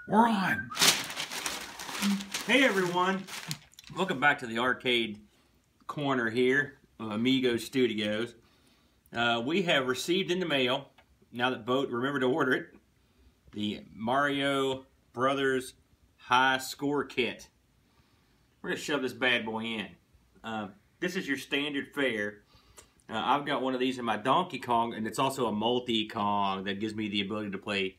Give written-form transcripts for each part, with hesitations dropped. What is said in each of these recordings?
We're on. Hey everyone, welcome back to the arcade corner here of Amigos Studios. We have received in the mail, now that Boat remembered to order it, the Mario Brothers High Score Kit. We're going to shove this bad boy in. This is your standard fare. I've got one of these in my Donkey Kong, and it's also a multi-Kong that gives me the ability to play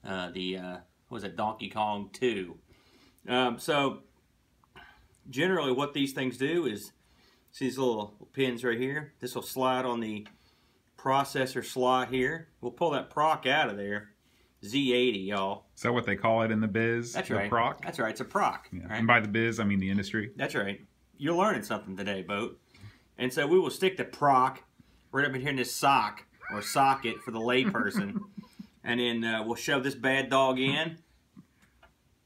Donkey Kong 2. So, generally what these things do is, see these little pins right here? This will slide on the processor slot here. We'll pull that proc out of there. Z80, y'all. Is that what they call it in the biz? That's the right. Proc? That's right. It's a proc. Yeah. Right? And by the biz, I mean the industry. That's right. You're learning something today, Boat. And so we will stick the proc right up in here in this sock, or socket for the layperson. And then we'll shove this bad dog in,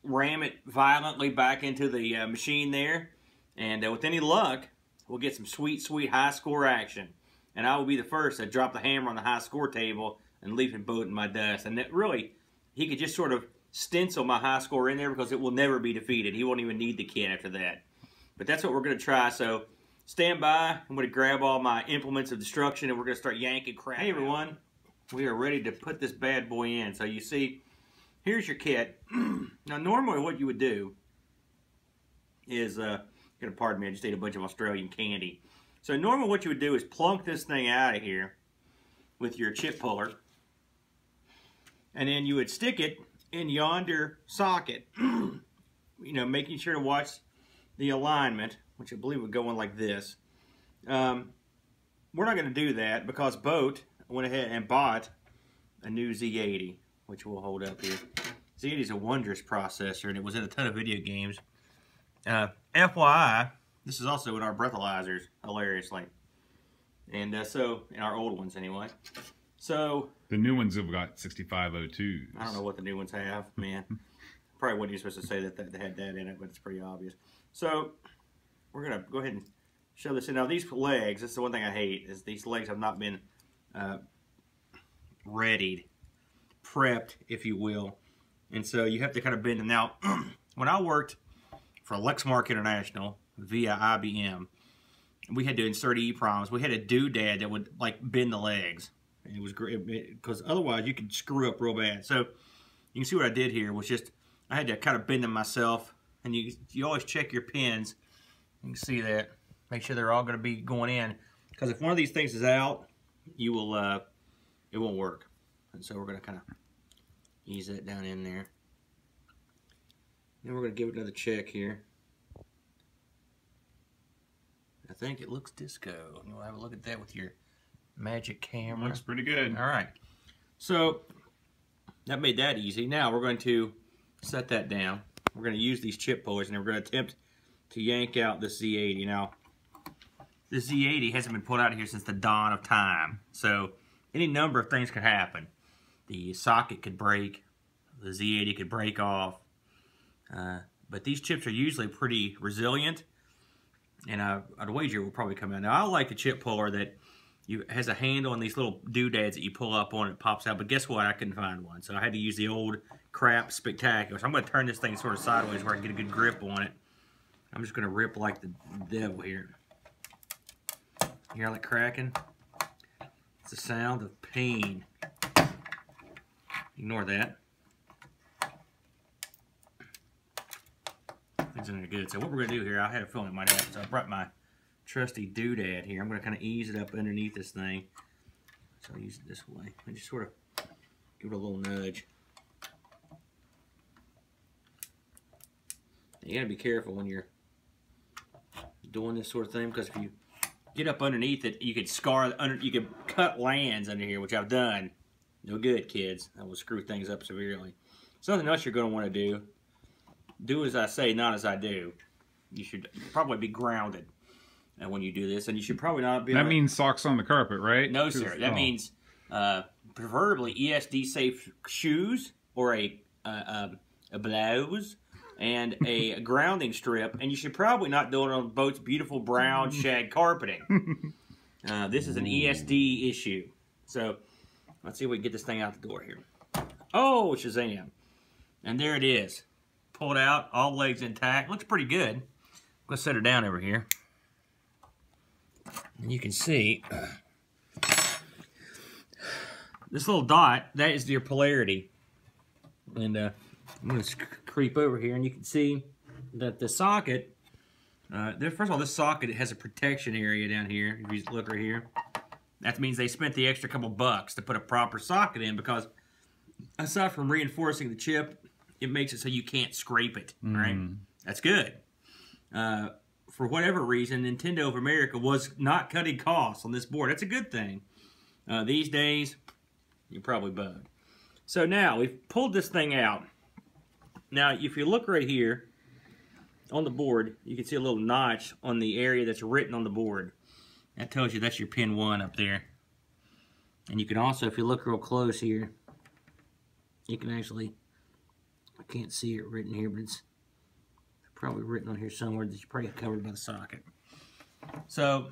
ram it violently back into the machine there, and with any luck, we'll get some sweet, sweet high score action. And I will be the first to drop the hammer on the high score table and leave him Boat in my dust. And that really, he could just sort of stencil my high score in there because it will never be defeated. He won't even need the kit after that. But that's what we're going to try. So stand by. I'm going to grab all my implements of destruction and we're going to start yanking crap. Hey everyone, we are ready to put this bad boy in. So you see, here's your kit. Now normally what you would do is, pardon me, I just ate a bunch of Australian candy. So normally what you would do is plunk this thing out of here with your chip puller, and then you would stick it in yonder socket. You know, making sure to watch the alignment, which I believe would go in like this. We're not going to do that because Boat went ahead and bought a new Z80, which we'll hold up here. Z80 is a wondrous processor, and it was in a ton of video games. FYI, this is also in our breathalyzers, hilariously. And so, in our old ones anyway. So, the new ones have got 6502s. I don't know what the new ones have, man. Probably wasn't supposed to say that they had that in it, but it's pretty obvious. So, we're going to go ahead and shove this in. Now, these legs, that's the one thing I hate, is these legs have not been readied, prepped, if you will. And so, you have to kind of bend them. Now, when I worked for Lexmark International via IBM, we had to insert EEPROMs. We had a doodad that would like bend the legs. It was great because otherwise you could screw up real bad. So you can see what I did here was just I had to kind of bend them myself. And you always check your pins. You can see that. Make sure they're all going to be going in, because if one of these things is out, you will it won't work. And so we're going to kind of ease that down in there. Then we're going to give it another check here. I think it looks disco. You'll have a look at that with your magic camera. Looks pretty good. All right. So that made that easy. Now we're going to set that down. We're going to use these chip pullers, and we're going to attempt to yank out the Z80. Now, the Z80 hasn't been pulled out of here since the dawn of time. So any number of things could happen. The socket could break. The Z80 could break off. But these chips are usually pretty resilient. And I'd wager it will probably come out. Now, I like the chip puller that has a handle and these little doodads that you pull up on, it pops out. But guess what? I couldn't find one. So I had to use the old crap Spectacular. So I'm going to turn this thing sort of sideways where I can get a good grip on it. I'm just going to rip like the devil here. You hear that cracking? It's the sound of pain. Ignore that. Things in there good. So what we're going to do here, I had a feeling it might happen. So I brought my trusty doodad here. I'm going to kind of ease it up underneath this thing. So I'll use it this way. And just sort of give it a little nudge. You got to be careful when you're doing this sort of thing, because if you get up underneath it, you could you could cut lands under here, which I've done. No good, kids. That will screw things up severely. Something else you're going to want to do. Do as I say, not as I do. You should probably be grounded when you do this, and you should probably not be. That means socks on the carpet, right? No, sir. That means preferably ESD safe shoes or a blouse and a grounding strip, and you should probably not do it on Boat's beautiful brown shag carpeting. This is an ESD issue. So Let's see if we can get this thing out the door here. Oh, Shazam. And there it is. Pulled out, all legs intact. Looks pretty good. Let's set her down over here. And you can see this little dot, that is your polarity. And I'm going to creep over here, and you can see that the socket, first of all, this socket has a protection area down here. If you look right here, that means they spent the extra couple bucks to put a proper socket in, because aside from reinforcing the chip, it makes it so you can't scrape it, right? That's good. For whatever reason, Nintendo of America was not cutting costs on this board. That's a good thing. These days, you're probably bugged. So now, we've pulled this thing out. Now, if you look right here on the board, you can see a little notch on the area that's written on the board. That tells you that's your pin 1 up there. And you can also, if you look real close here, you can actually, I can't see it written here, but it's probably written on here somewhere that you're probably covered by the socket. So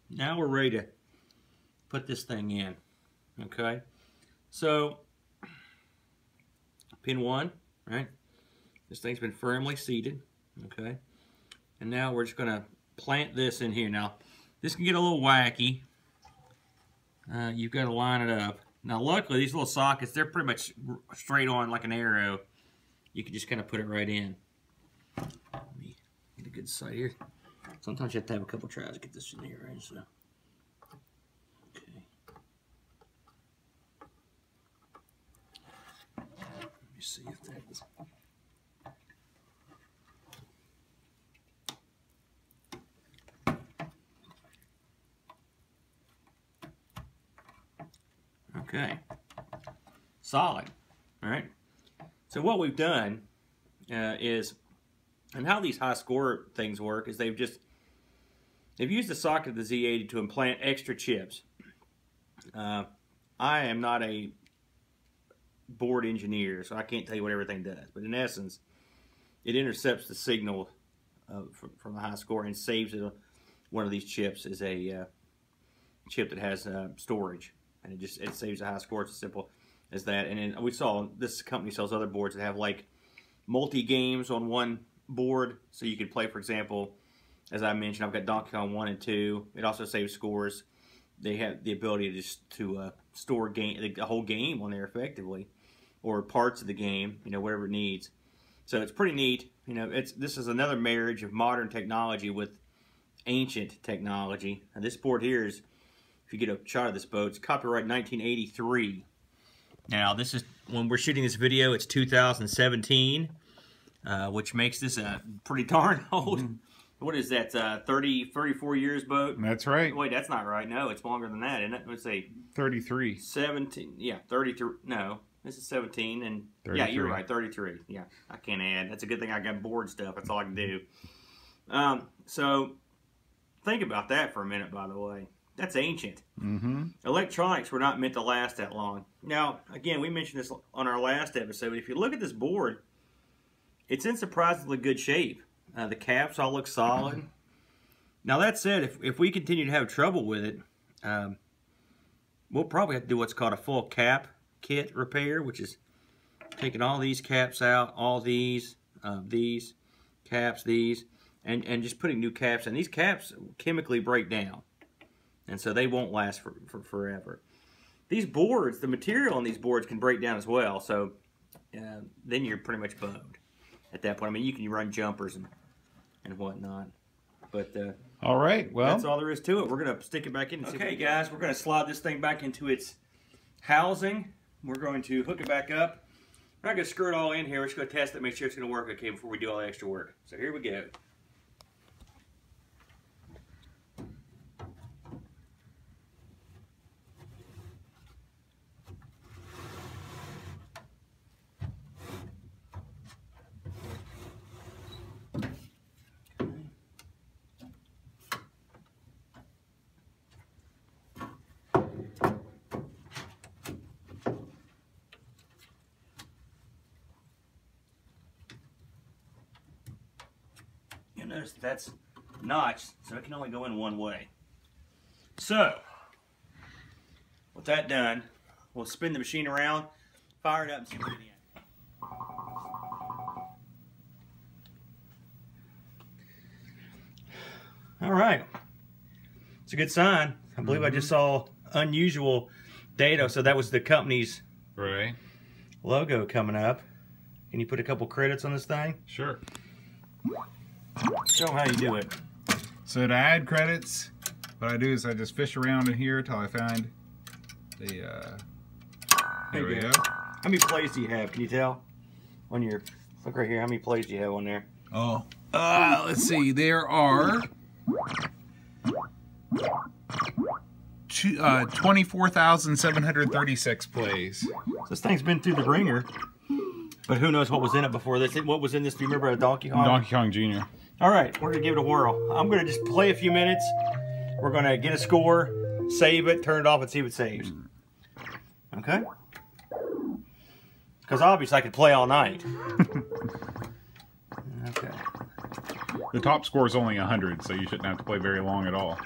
now we're ready to put this thing in. Okay, so pin 1, right? This thing's been firmly seated. Okay, and now we're just going to plant this in here. Now this can get a little wacky. You've got to line it up. Now luckily these little sockets, they're pretty much straight on like an arrow. You can just kind of put it right in. Let me get a good sight here. Sometimes you have to have a couple tries to get this in here, right? So, okay. Let me see if that is. Okay. Solid. All right. So what we've done is, and how these high score things work is they've used the socket of the Z80 to implant extra chips. I am not a board engineer, so I can't tell you what everything does. But in essence, it intercepts the signal from the high score and saves it. One of these chips is a chip that has storage, and it saves the high score. It's as simple as that. And then we saw this company sells other boards that have like multi games on one board, so you could play, for example, as I mentioned, I've got Donkey Kong 1 and 2. It also saves scores. They have the ability to store a whole game on there effectively, or parts of the game, whatever it needs. So it's pretty neat. This is another marriage of modern technology with ancient technology. And this board here is, if you get a shot of this boat, it's copyright 1983. Now this is, when we're shooting this video, it's 2017. Which makes this a pretty darn old. What is that, 34 years boat? That's right. Wait, that's not right. No, it's longer than that, isn't it? Let's say 33. 17, yeah, 33. No, this is 17, and 33. Yeah, you're right, 33. Yeah, I can't add. That's a good thing I got board stuff. That's all I can do. So think about that for a minute, by the way. That's ancient. Electronics were not meant to last that long. Now, again, we mentioned this on our last episode. If you look at this board, it's in surprisingly good shape. The caps all look solid. Now that said, if we continue to have trouble with it, we'll probably have to do what's called a full cap kit repair, which is taking all these caps out, all these caps, and just putting new caps in. These caps chemically break down, and so they won't last for forever. These boards, the material on these boards can break down as well, so then you're pretty much bugged at that point. I mean, you can run jumpers and whatnot. But all right, well, that's all there is to it. We're going to stick it back in. Okay, guys, we're going to slide this thing back into its housing. We're going to hook it back up. We're not going to screw it all in here. We're just going to test it, make sure it's going to work okay before we do all the extra work. So here we go. Notice that's notched, so it can only go in one way. So, with that done, We'll spin the machine around, fire it up, and see what's in the end. All right. It's a good sign. I believe I just saw unusual data, so that was the company's logo coming up. Can you put a couple credits on this thing? Sure. Show them how you do it. So to add credits, what I do is I just fish around in here till I find the, there we go. How many plays do you have? Can you tell? On your, look right here, how many plays do you have on there? Oh, let's see, there are 24,736 plays. This thing's been through the ringer, but who knows what was in it before this. What was in this? Do you remember a Donkey Kong? Donkey Kong Jr. All right, we're gonna give it a whirl. I'm gonna just play a few minutes. We're gonna get a score, save it, turn it off, and see what saves. Okay? Because obviously I could play all night. Okay. The top score is only 100, so you shouldn't have to play very long at all.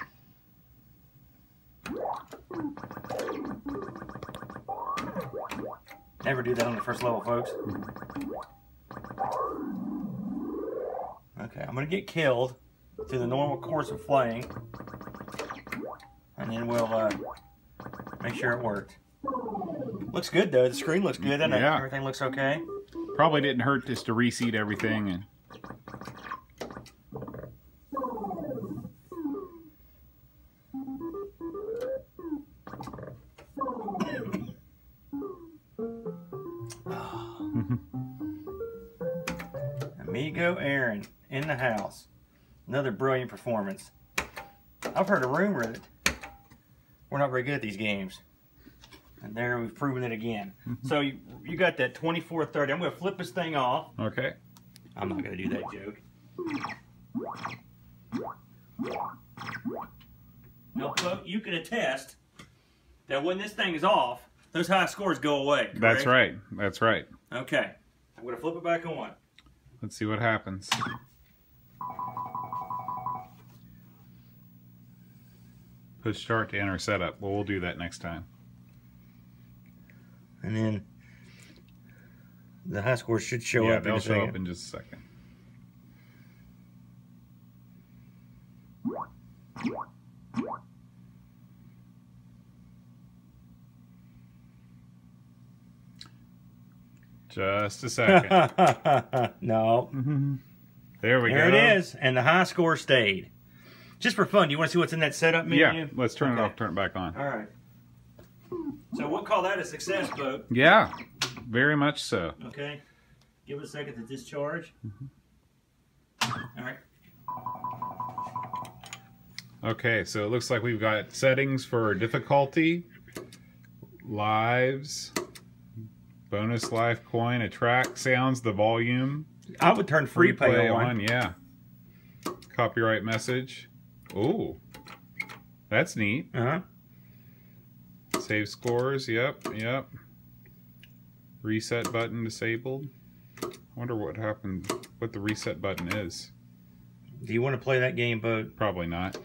Never do that on the first level, folks. Okay, I'm gonna get killed through the normal course of playing, and then we'll make sure it worked. Looks good though. The screen looks good, doesn't it? Yeah. Everything looks okay. Probably didn't hurt just to reseat everything and. Amigo Aaron in the house. Another brilliant performance. I've heard a rumor that we're not very good at these games. And there we've proven it again. So you got that 24-30. I'm going to flip this thing off. Okay. I'm not going to do that joke. No, folks, you can attest that when this thing is off, those high scores go away. Correct? That's right. That's right. Okay. I'm going to flip it back on. Let's see what happens. Push start to enter setup. Well, we'll do that next time. And then the high scores should show up. They'll show up in just a second. Just a second. No. There we go. There it is. And the high score stayed. Just for fun, do you want to see what's in that setup menu? Yeah, let's turn it off, turn it back on. All right. So we'll call that a success, Boat. Yeah, very much so. Okay. Give it a second to discharge. All right. Okay, so it looks like we've got settings for difficulty, lives, bonus life coin, attract, sounds, the volume. I would turn free play on. Yeah. Copyright message. Ooh, that's neat. Save scores. Yep. Reset button disabled. I wonder what happened. What the reset button is. Do you want to play that game, Boat? Probably not.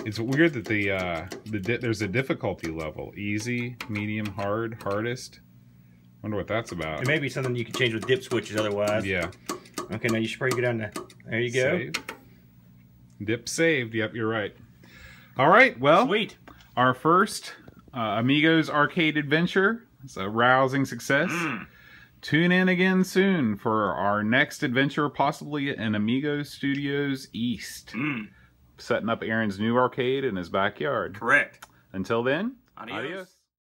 It's weird that there's a difficulty level: easy, medium, hard, hardest. Wonder what that's about. It may be something you can change with dip switches otherwise. Yeah. Okay, now you should probably go down to, there you go. Save. Dip saved. Yep, you're right. All right, well, Sweet. Our first Amigos arcade adventure. It's a rousing success. Tune in again soon for our next adventure, possibly in Amigos Studios East. Setting up Aaron's new arcade in his backyard. Correct. Until then, Adios.